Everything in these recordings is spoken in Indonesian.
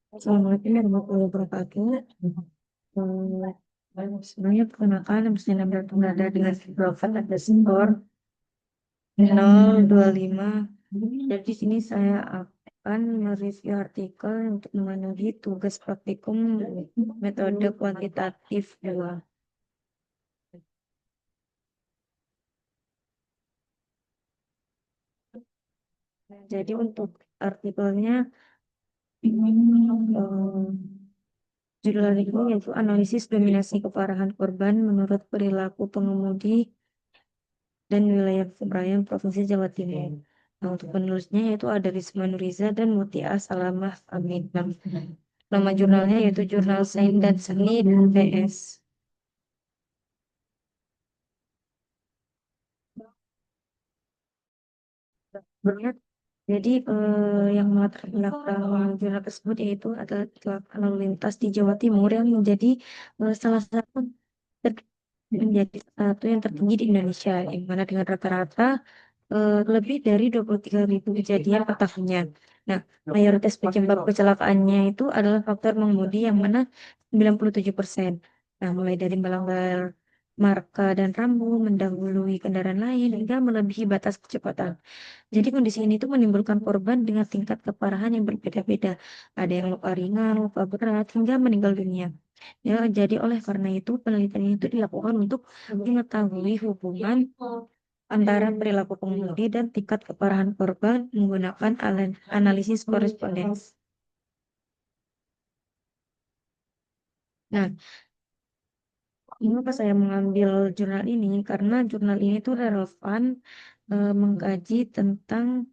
Assalamualaikum warahmatullahi wabarakatuh. Sebenarnya perkenalkan mesin ambil penada dengan Broken ada skor 025. Jadi di sini saya akan mereview artikel untuk memenuhi tugas praktikum metode kuantitatif 2. Jadi untuk artikelnya eh, judul artikel yaitu analisis dominasi keparahan korban menurut perilaku pengemudi dan wilayah Sebrayan Provinsi Jawa Timur. Nah, untuk penulisnya yaitu ada Risma Nuriza dan Mutia Salamah Amin. Nama jurnalnya yaitu Jurnal Sains dan Seni PS. Sebenarnya, jadi yang melatar belakang jurnal tersebut yaitu adalah kecelakaan lalu lintas di Jawa Timur yang menjadi salah satu ter- menjadi satu yang tertinggi di Indonesia, yang mana dengan rata-rata lebih dari 23.000 kejadian per tahunnya. Nah, mayoritas penyebab kecelakaannya itu adalah faktor mengemudi yang mana 97%. Nah, mulai dari melanggar marka dan rambu, mendahului kendaraan lain, hingga melebihi batas kecepatan. Jadi kondisi ini tuh menimbulkan korban dengan tingkat keparahan yang berbeda-beda. Ada yang luka ringan, luka berat, hingga meninggal dunia. Ya, jadi oleh karena itu penelitian itu dilakukan untuk mengetahui hubungan antara perilaku pengemudi dan tingkat keparahan korban menggunakan analisis korespondensi. Nah, mengapa saya mengambil jurnal ini? Karena jurnal ini tuh relevan mengkaji tentang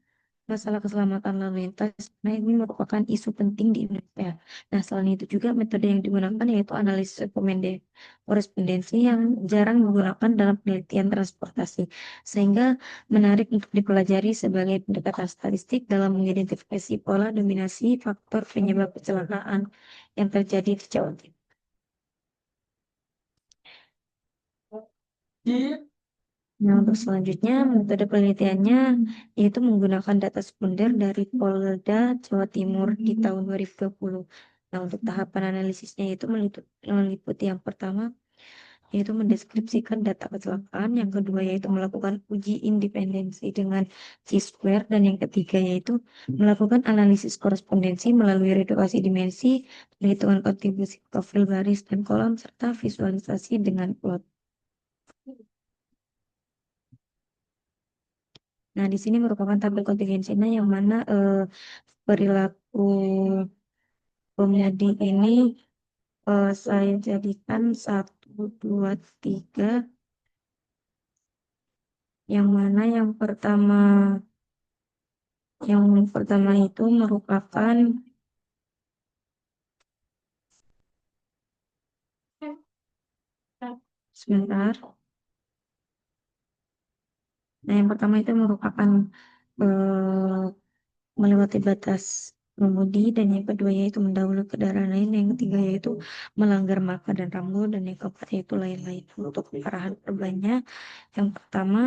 masalah keselamatan lalu lintas. Nah, ini merupakan isu penting di Indonesia. Nah, selain itu juga metode yang digunakan yaitu analisis korespondensi yang jarang digunakan dalam penelitian transportasi, sehingga menarik untuk dipelajari sebagai pendekatan statistik dalam mengidentifikasi pola dominasi faktor penyebab kecelakaan yang terjadi di Jawa Timur. Nah, untuk selanjutnya, metode penelitiannya yaitu menggunakan data sekunder dari Polda Jawa Timur di tahun 2020. Nah, untuk tahapan analisisnya itu meliputi yang pertama, yaitu mendeskripsikan data kecelakaan, yang kedua yaitu melakukan uji independensi dengan Chi-square, dan yang ketiga yaitu melakukan analisis korespondensi melalui redukasi dimensi, perhitungan kontribusi profil baris dan kolom, serta visualisasi dengan plot. Nah, di sini merupakan tabel kontingensinya yang mana perilaku pemudi ini saya jadikan 1, 2, 3, yang mana yang pertama itu merupakan sebentar. Nah, yang pertama itu merupakan eh, melewati batas mengemudi, dan yang kedua yaitu mendahului kendaraan lain, yang ketiga yaitu melanggar marka dan rambu, dan yang keempat yaitu lain-lain. Untuk arahan korbannya, yang pertama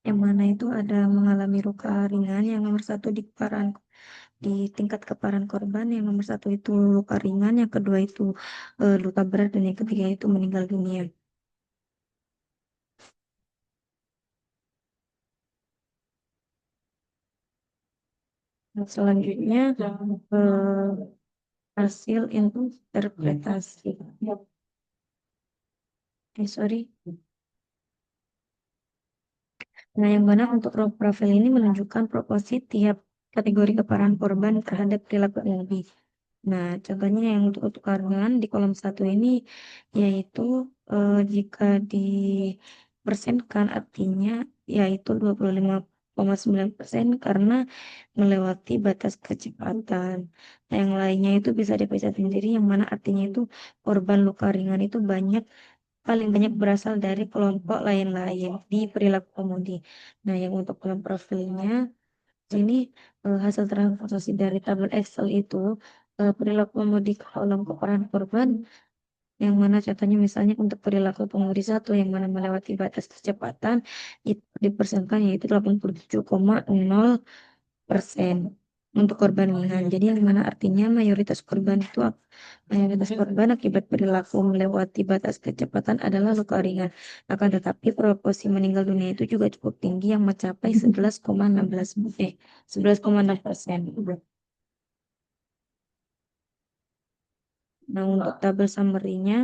yang mana itu ada mengalami luka ringan, yang nomor satu di tingkat keparahan korban, yang nomor satu itu luka ringan, yang kedua itu luka berat, dan yang ketiga itu meninggal dunia. Nah, selanjutnya eh, hasil interpretasi. Sorry. Nah, yang mana untuk profil ini menunjukkan proporsi tiap kategori keparahan korban terhadap perilaku pengemudi. Nah, contohnya yang untuk karangan di kolom satu ini yaitu jika dipersenkan artinya yaitu 25,9% karena melewati batas kecepatan. Nah, yang lainnya itu bisa dibaca sendiri, yang mana artinya itu korban luka ringan itu paling banyak berasal dari kelompok lain-lain di perilaku pengemudi. Nah, yang untuk dalam profilnya ini hasil transaksi dari tabel Excel itu perilaku pengemudi ke kolom peperangan korban yang mana contohnya misalnya untuk perilaku pengemudi satu yang mana melewati batas kecepatan itu dipersenkan yaitu 87,0% untuk korban ringan. Jadi yang mana artinya mayoritas korban akibat perilaku melewati batas kecepatan adalah luka ringan. Akan tetapi proporsi meninggal dunia itu juga cukup tinggi yang mencapai 11,6%. Nah, untuk tabel summary-nya,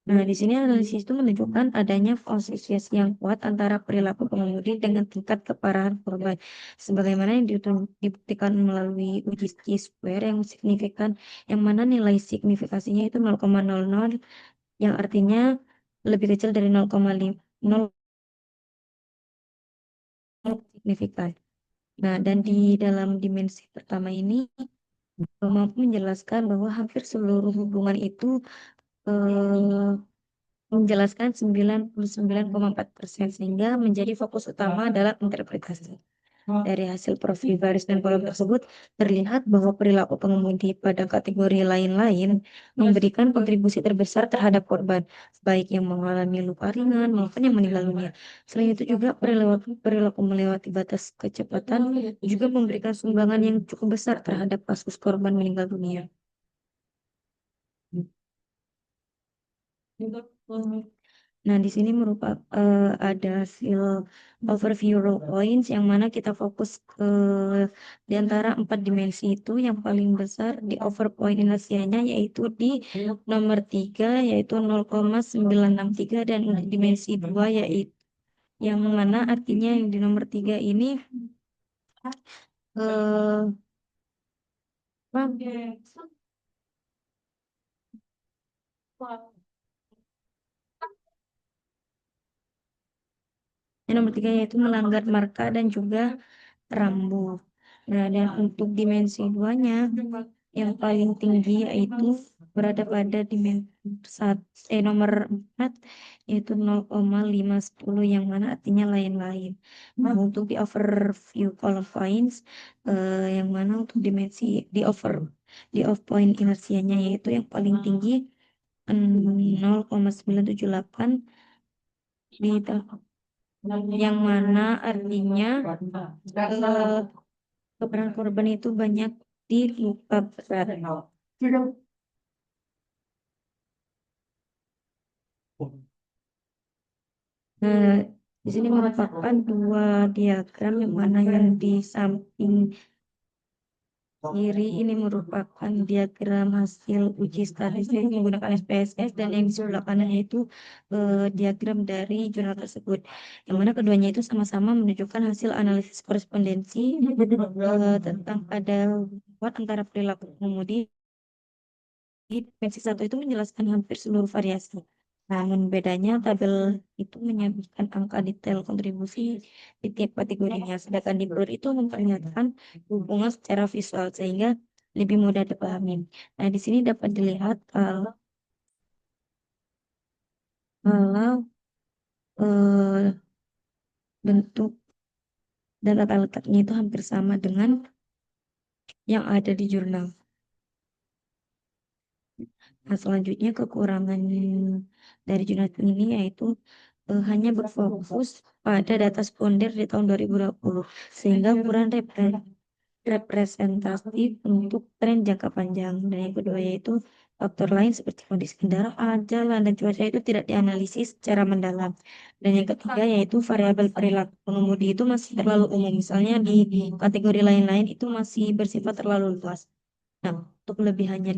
nah di sini analisis itu menunjukkan adanya konsistensi yang kuat antara perilaku pengemudi dengan tingkat keparahan korban. Sebagaimana yang dibuktikan melalui uji T-square yang signifikan, yang mana nilai signifikasinya itu 0,00, yang artinya lebih kecil dari 0,5 signifikan. Nah, dan di dalam dimensi pertama ini mampu menjelaskan bahwa hampir seluruh hubungan itu eh, menjelaskan 99,4% sehingga menjadi fokus utama dalam interpretasi. Dari hasil profil baris dan kolom tersebut terlihat bahwa perilaku pengemudi pada kategori lain-lain memberikan kontribusi terbesar terhadap korban, baik yang mengalami luka ringan maupun yang meninggal dunia. Selain itu juga perilaku melewati batas kecepatan juga memberikan sumbangan yang cukup besar terhadap kasus korban meninggal dunia. Nah, di sini ada hasil overview raw points yang mana kita fokus ke di antara 4 dimensi itu yang paling besar di over point inersianya yaitu di nomor 3 yaitu 0,963 dan untuk dimensi 2 yaitu yang mana artinya yang di nomor 3 ini eh yang nomor 3 yaitu melanggar marka dan juga rambu. Nah, dan untuk dimensi 2-nya yang paling tinggi yaitu berada pada dimensi nomor 4 yaitu 0,510 yang mana artinya lain-lain. Nah, untuk di overview column points yang mana untuk dimensi di off point inersianya yaitu yang paling tinggi 0,978 di yang mana artinya keberadaan korban itu banyak di luka berat. Nah, di sini merupakan dua diagram yang mana yang di samping kiri ini merupakan diagram hasil uji statistik menggunakan SPSS dan yang di sebelah kanan yaitu diagram dari jurnal tersebut. Yang mana keduanya itu sama-sama menunjukkan hasil analisis korespondensi tentang ada hubungan antara perilaku pengemudi. Dimensi 1 itu menjelaskan hampir seluruh variasi. Namun bedanya tabel itu menyebutkan angka detail kontribusi di tiap kategorinya. Sedangkan di blur itu memperlihatkan hubungan secara visual sehingga lebih mudah dipahami. Nah, di sini dapat dilihat kalau eh, bentuk dan tata letaknya itu hampir sama dengan yang ada di jurnal. Nah, selanjutnya kekurangan dari jurnal ini yaitu hanya berfokus pada data sekunder di tahun 2020 sehingga kurang representatif untuk tren jangka panjang. Dan yang kedua yaitu faktor lain seperti kondisi kendaraan, jalan, dan cuaca itu tidak dianalisis secara mendalam. Dan yang ketiga yaitu variabel perilaku pengemudi itu masih terlalu umum. Misalnya di kategori lain-lain itu masih bersifat terlalu luas. Nah, untuk kelebihannya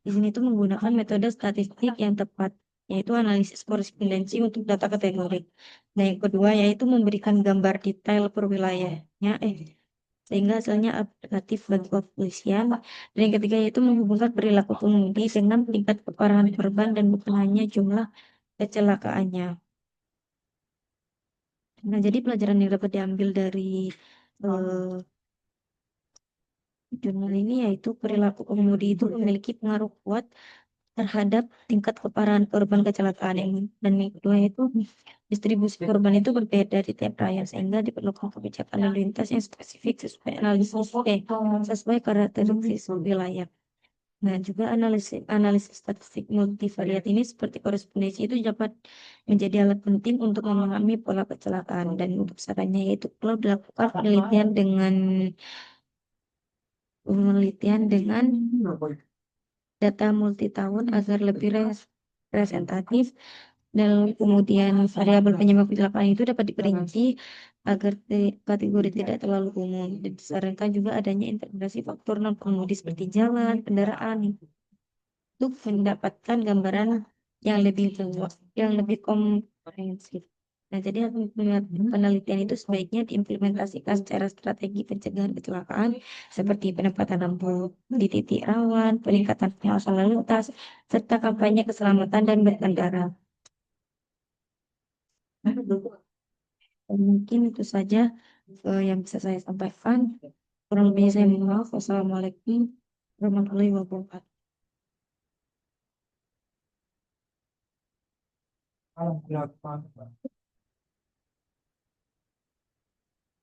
di sini tuh menggunakan metode statistik yang tepat, yaitu analisis korespondensi untuk data kategori. Nah, yang kedua yaitu memberikan gambar detail per wilayahnya, sehingga hasilnya aplikatif bagi kepolisian. Dan yang ketiga yaitu menghubungkan perilaku pengemudi dengan tingkat keparahan korban dan bukan hanya jumlah kecelakaannya. Nah, jadi pelajaran yang dapat diambil dari eh, jurnal ini yaitu perilaku pengemudi itu memiliki pengaruh kuat terhadap tingkat keparahan korban kecelakaan ini. Dan yang kedua itu distribusi korban itu berbeda di tiap raya sehingga diperlukan kebijakan lalu lintas yang spesifik sesuai karakteristik wilayah. Nah, juga analisis statistik multivariat ini seperti korespondensi itu dapat menjadi alat penting untuk memahami pola kecelakaan dan untuk sarannya yaitu kalau dilakukan penelitian dengan data multi tahun agar lebih representatif dan kemudian variabel penyebab kecelakaan itu dapat diperinci agar kategori tidak terlalu umum dan disarankan juga adanya integrasi faktor non pengemudi seperti jalan, kendaraan untuk mendapatkan gambaran yang lebih luas, yang lebih komprehensif. Nah, jadi penelitian itu sebaiknya diimplementasikan secara strategi pencegahan kecelakaan seperti penempatan lampu di titik rawan, peningkatan pengawasan lalu lintas, serta kampanye keselamatan dan berkendara. Mungkin itu saja yang bisa saya sampaikan. Kurang lebihnya saya mohon maaf. Wassalamualaikum warahmatullahi wabarakatuh.